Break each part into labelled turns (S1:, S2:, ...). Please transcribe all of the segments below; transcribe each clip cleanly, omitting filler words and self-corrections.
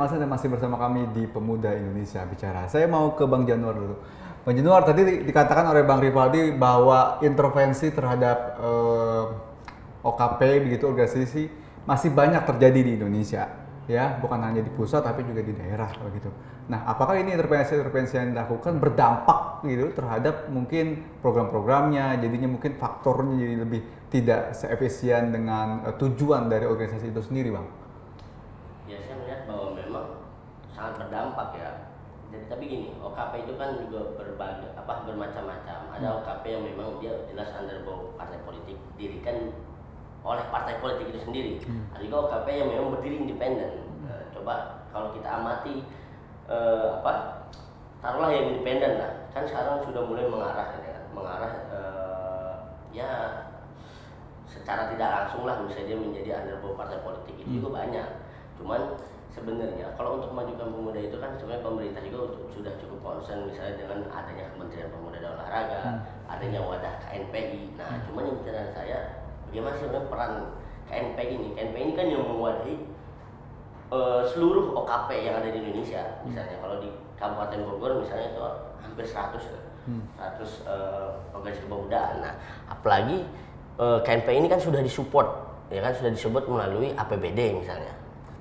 S1: masih bersama kami di Pemuda Indonesia Bicara. Saya mau ke Bang Januar dulu. Bang Januar, tadi dikatakan oleh Bang Rivaldi bahwa intervensi terhadap OKP begitu organisasi masih banyak terjadi di Indonesia, ya, bukan hanya di pusat tapi juga di daerah begitu. Nah, apakah ini intervensi yang dilakukan berdampak gitu terhadap mungkin program-programnya, jadinya mungkin faktornya jadi lebih tidak seefisien dengan tujuan dari organisasi itu sendiri, Bang?
S2: Ya, saya melihat bahwa memang sangat berdampak ya. Jadi, tapi gini, OKP itu kan juga bermacam-macam. Ada OKP yang memang dia jelas underbau partai politik, didirikan oleh partai politik itu sendiri. Ada juga OKP yang memang berdiri independen. Coba kalau kita amati taruhlah yang independen lah, kan sekarang sudah mulai mengarah ya secara tidak langsung lah, misalnya dia menjadi underbau partai politik itu juga banyak. Cuman sebenarnya kalau untuk memajukan pemuda itu kan sebenarnya pemerintah juga sudah cukup concern, misalnya dengan adanya Kementerian Pemuda dan Olahraga, adanya wadah KNPI. Nah, cuman yang pertanyaan saya, bagaimana sebenarnya peran KNPI ini? KNPI ini kan yang mewadahi seluruh OKP yang ada di Indonesia. Misalnya kalau di Kabupaten Bogor misalnya itu hampir 100 organisasi kepemudaan. Nah, apalagi KNPI ini kan sudah disupport, ya kan, sudah disebut melalui APBD misalnya.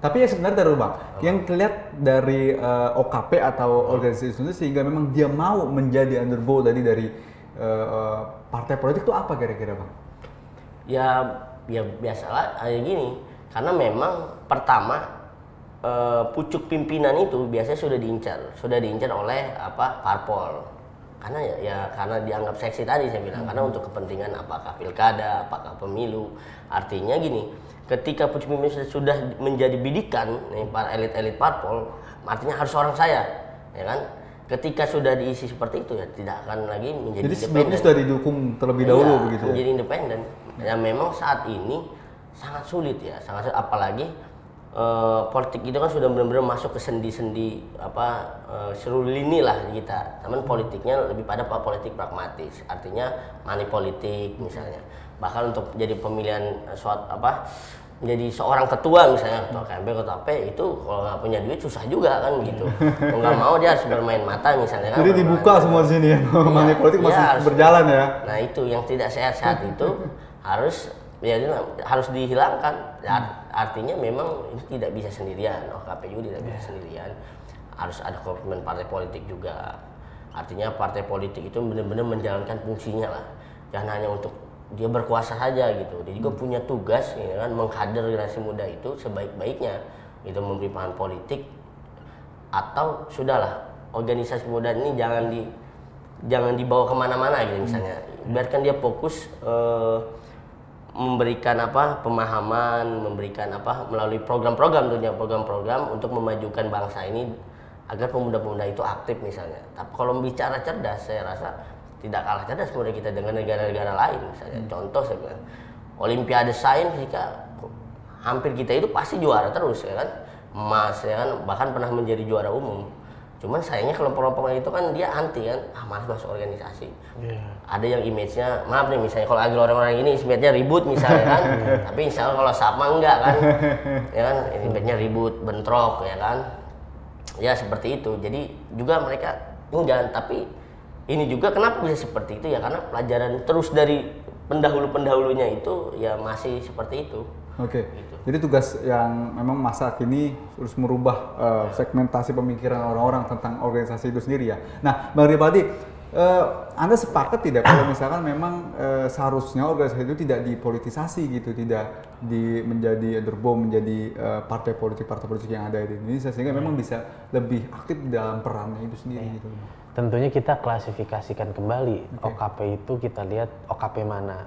S1: Tapi ya sebenarnya dari Bang, yang terlihat dari OKP atau organisasi itu sehingga memang dia mau menjadi underbow tadi dari partai politik itu apa kira-kira, Bang?
S2: Ya biasalah kayak gini, karena memang pertama pucuk pimpinan itu biasanya sudah diincar oleh parpol. Karena dianggap seksi tadi saya bilang, karena untuk kepentingan apakah pilkada, apakah pemilu. Artinya gini, ketika pucuk pimpinan sudah menjadi bidikan nih para elit-elit parpol, artinya harus orang saya, ya kan? Ketika sudah diisi seperti itu ya tidak akan lagi menjadi
S1: jadi
S2: independen.
S1: Jadi sudah didukung terlebih dahulu begitu.
S2: Menjadi independen. Ya memang saat ini sangat sulit ya, apalagi politik itu kan sudah benar-benar masuk ke sendi-sendi seluruh lini lah kita. Namun politiknya lebih pada politik pragmatis, artinya money politik misalnya. Bahkan untuk jadi pemilihan menjadi seorang ketua misalnya, ketua KMP, ketua P itu kalau nggak punya duit susah juga kan gitu. Kalau nggak mau dia harus bermain mata misalnya kan.
S1: Jadi dibuka semua di sini ya, money politik masih berjalan ya.
S2: Nah itu yang tidak sehat-sehat itu harus dihilangkan. Artinya memang ini tidak bisa sendirian, OKP juga tidak bisa sendirian. Harus ada komitmen partai politik juga. Artinya partai politik itu benar-benar menjalankan fungsinya lah. Jangan hanya untuk dia berkuasa saja gitu. Dia juga punya tugas ya kan, mengkader generasi muda itu sebaik-baiknya. Itu memberi paham politik, atau sudahlah organisasi muda ini jangan dibawa kemana-mana gitu misalnya. Biarkan dia fokus memberikan pemahaman, memberikan melalui program-program tentunya, program-program untuk memajukan bangsa ini agar pemuda-pemuda itu aktif misalnya. Tapi kalau bicara cerdas, saya rasa tidak kalah cerdas pemuda kita dengan negara-negara lain misalnya. Contoh saya bilang, Olimpiade Sains jika hampir kita itu pasti juara terus ya kan, emas ya kan, bahkan pernah menjadi juara umum. Cuman sayangnya kelompok-kelompok itu kan dia anti kan, malas masuk organisasi. Ada yang image-nya, maaf nih misalnya kalau agak orang-orang ini image-nya ribut misalnya kan, tapi insya Allah kalau sama enggak kan, ya kan, image-nya ribut, bentrok ya kan, ya seperti itu. Jadi juga mereka enggak, tapi ini juga kenapa bisa seperti itu ya karena pelajaran terus dari pendahulu-pendahulunya itu ya masih seperti itu.
S1: Oke. Gitu. Jadi tugas yang memang masa kini harus merubah segmentasi pemikiran orang-orang tentang organisasi itu sendiri ya. Nah, Bang Rivaldi, Anda sepakat tidak kalau misalkan memang seharusnya organisasi itu tidak dipolitisasi gitu, tidak menjadi underbau menjadi partai politik yang ada di Indonesia sehingga memang bisa lebih aktif dalam perannya itu sendiri gitu.
S3: Tentunya kita klasifikasikan kembali OKP itu, kita lihat OKP mana.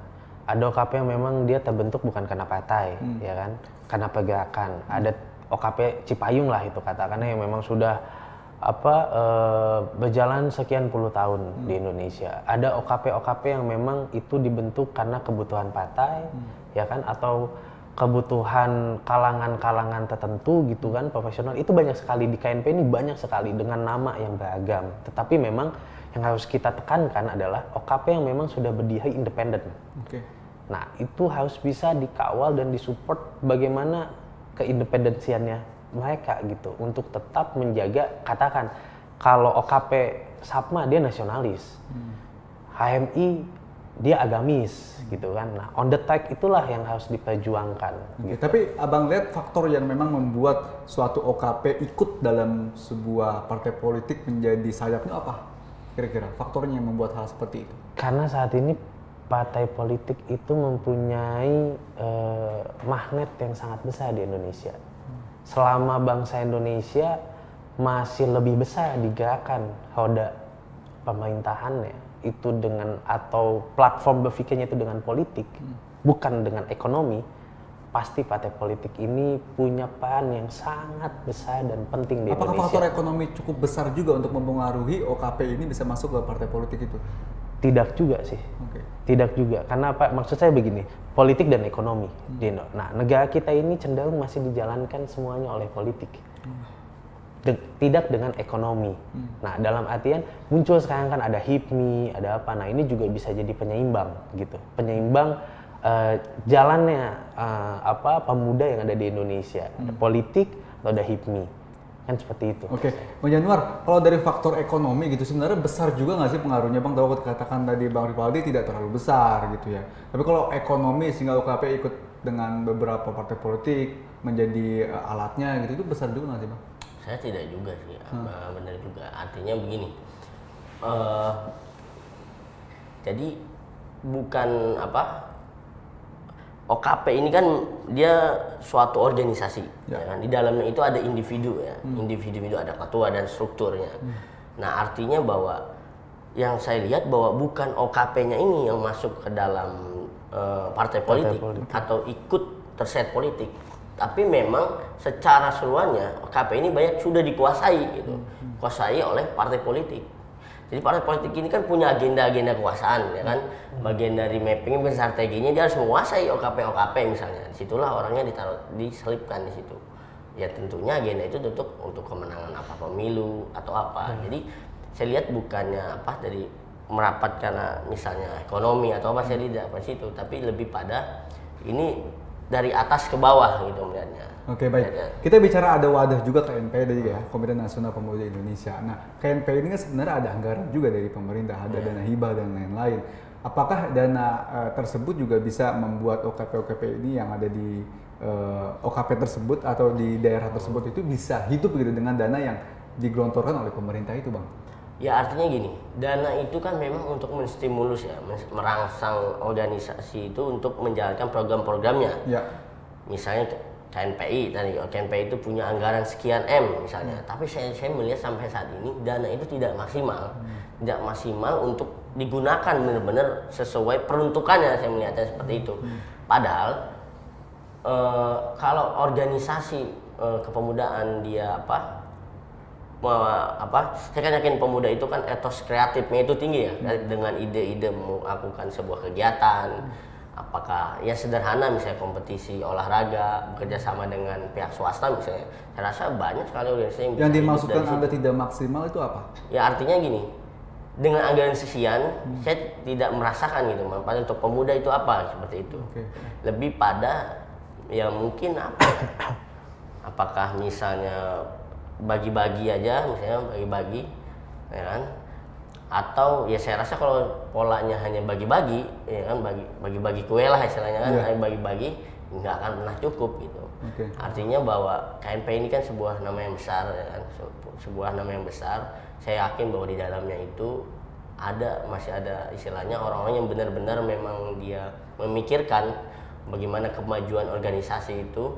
S3: Ada OKP yang memang dia terbentuk bukan karena partai, ya kan, karena pergerakan. Ada OKP Cipayung lah itu katakannya yang memang sudah berjalan sekian puluh tahun di Indonesia. Ada OKP yang memang itu dibentuk karena kebutuhan partai, ya kan, atau kebutuhan kalangan-kalangan tertentu gitu kan, profesional. Itu banyak sekali di KNP ini, banyak sekali dengan nama yang beragam. Tetapi memang yang harus kita tekankan adalah OKP yang memang sudah berdiri independen. Nah, itu harus bisa dikawal dan disupport bagaimana keindependensiannya mereka gitu untuk tetap menjaga, katakan kalau OKP Sapma dia nasionalis, HMI dia agamis gitu kan. Nah, on the track itulah yang harus diperjuangkan.
S1: Oke,
S3: Gitu.
S1: tapi abang lihat faktor yang memang membuat suatu OKP ikut dalam sebuah partai politik menjadi sayapnya apa? Kira-kira faktornya yang membuat hal seperti itu?
S3: Karena saat ini partai politik itu mempunyai magnet yang sangat besar di Indonesia. Selama bangsa Indonesia masih lebih besar digerakkan roda pemerintahannya itu dengan, atau platform berpikirnya itu dengan politik, bukan dengan ekonomi, pasti partai politik ini punya peran yang sangat besar dan penting di
S1: Apakah
S3: Indonesia.
S1: faktor ekonomi cukup besar juga untuk mempengaruhi OKP ini bisa masuk ke partai politik itu?
S3: Tidak juga sih.
S1: Oke.
S3: Tidak juga, karena apa? Maksud saya begini, politik dan ekonomi di Indo. Nah, negara kita ini cenderung masih dijalankan semuanya oleh politik, tidak dengan ekonomi. Nah, dalam artian muncul sekarang kan ada HIPMI, ada apa? Nah, ini juga bisa jadi penyeimbang gitu, penyeimbang jalannya pemuda yang ada di Indonesia, ada politik atau ada HIPMI, kan seperti itu.
S1: Oke, Bang Januar, kalau dari faktor ekonomi gitu sebenarnya besar juga nggak sih pengaruhnya Bang? Tahu katakan tadi Bang Rivaldi tidak terlalu besar gitu ya. Tapi kalau ekonomi sehingga OKP ikut dengan beberapa partai politik menjadi alatnya gitu, itu besar juga nggak sih Bang?
S2: Saya tidak juga sih, benar juga. Artinya begini, jadi bukan OKP ini kan dia suatu organisasi, ya kan? Di dalamnya itu ada individu ya, individu ada ketua dan strukturnya. Nah, artinya bahwa yang saya lihat bahwa bukan OKP-nya ini yang masuk ke dalam partai politik atau ikut terset politik, tapi memang secara seluruhnya OKP ini banyak sudah dikuasai gitu, kuasai oleh partai politik. Jadi partai politik ini kan punya agenda-agenda kekuasaan, ya kan. Bagian dari mapping strateginya dia harus menguasai OKP misalnya. Disitulah orangnya diselipkan di situ. Ya tentunya agenda itu untuk kemenangan pemilu atau apa. Jadi saya lihat bukannya dari merapat karena misalnya ekonomi atau apa, saya tidak ke situ, tapi lebih pada ini dari atas ke bawah gitu melihatnya.
S1: Oke, baik. Kita bicara ada wadah juga KNP tadi ya, Komite Nasional Pemuda Indonesia. Nah, KNP ini kan sebenarnya ada anggaran juga dari pemerintah, ada dana hibah dan lain-lain. Apakah dana tersebut juga bisa membuat OKP ini yang ada di OKP tersebut atau di daerah tersebut itu bisa hidup gitu dengan dana yang digelontorkan oleh pemerintah itu, Bang?
S2: Ya artinya gini, dana itu kan memang untuk menstimulus ya, merangsang organisasi itu untuk menjalankan program-programnya. Ya. Misalnya KNPI tadi, KNPI itu punya anggaran sekian M misalnya, tapi saya melihat sampai saat ini dana itu tidak maksimal untuk digunakan benar-benar sesuai peruntukannya, saya melihatnya seperti itu. Padahal kalau organisasi kepemudaan dia saya kan yakin pemuda itu kan etos kreatifnya itu tinggi ya, dengan ide-ide melakukan sebuah kegiatan. Apakah ya sederhana misalnya kompetisi olahraga bekerja sama dengan pihak swasta misalnya, saya rasa banyak sekali organisasi
S1: yang dimaksudkan Anda tidak maksimal itu apa?
S2: Ya artinya gini, dengan anggaran sekian saya tidak merasakan gitu manfaat untuk pemuda itu apa seperti itu. Lebih pada ya mungkin apakah misalnya bagi-bagi aja misalnya, bagi-bagi ya kan, atau ya saya rasa kalau polanya hanya bagi-bagi ya kan, bagi-bagi kue lah istilahnya kan, bagi-bagi nggak akan pernah cukup gitu. Artinya bahwa KNP ini kan sebuah nama yang besar ya kan, sebuah nama yang besar. Saya yakin bahwa di dalamnya itu masih ada istilahnya orang-orang yang benar-benar memang dia memikirkan bagaimana kemajuan organisasi itu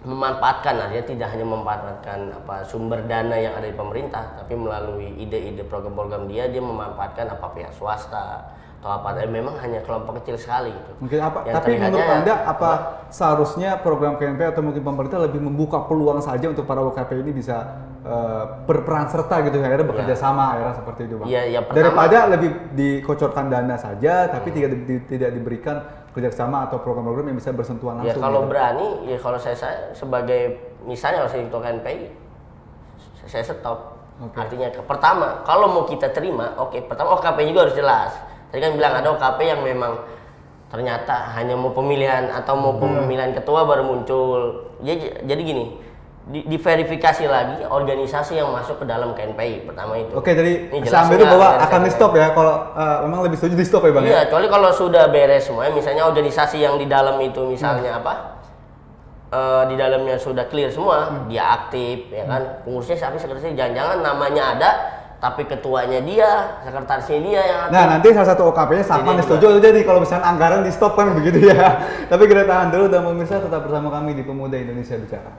S2: memanfaatkan, artinya tidak hanya memanfaatkan sumber dana yang ada di pemerintah, tapi melalui ide-ide program-program dia memanfaatkan pihak swasta atau memang hanya kelompok kecil sekali gitu.
S1: Mungkin tapi menurut Anda seharusnya program KNP atau mungkin pemerintah lebih membuka peluang saja untuk para OKP ini bisa berperan serta gitu, akhirnya bekerja sama akhirnya seperti itu, Bang. Daripada lebih dikocorkan dana saja tapi tidak diberikan kerjasama atau program-program yang bisa bersentuhan langsung.
S2: Ya kalau berani, ya kalau saya sebagai misalnya kalau saya ketua KNPI, saya stop. Artinya pertama, kalau mau kita terima, pertama OKP juga harus jelas. Tadi kan bilang ada OKP yang memang ternyata hanya mau pemilihan atau mau pemilihan ketua baru muncul. Jadi gini, diverifikasi lagi organisasi yang masuk ke dalam KNPI pertama itu.
S1: Oke, jadi
S2: Ini
S1: sampai itu bahwa akan di stop ya kalau memang lebih setuju di stop ya bang?
S2: Iya, kecuali kalau sudah beres semua, misalnya organisasi yang di dalam itu misalnya di dalamnya sudah clear semua, dia aktif, ya kan, pengurusnya siapa, sekretarisnya, jangan-jangan namanya ada, tapi ketuanya dia, sekretarisnya dia yang aktif.
S1: Nah nanti salah satu OKP-nya Sakman setuju jadi kalau misalnya anggaran di stop kan begitu ya. Tapi kita tahan dulu dan pemirsa tetap bersama kami di Pemuda Indonesia Bicara.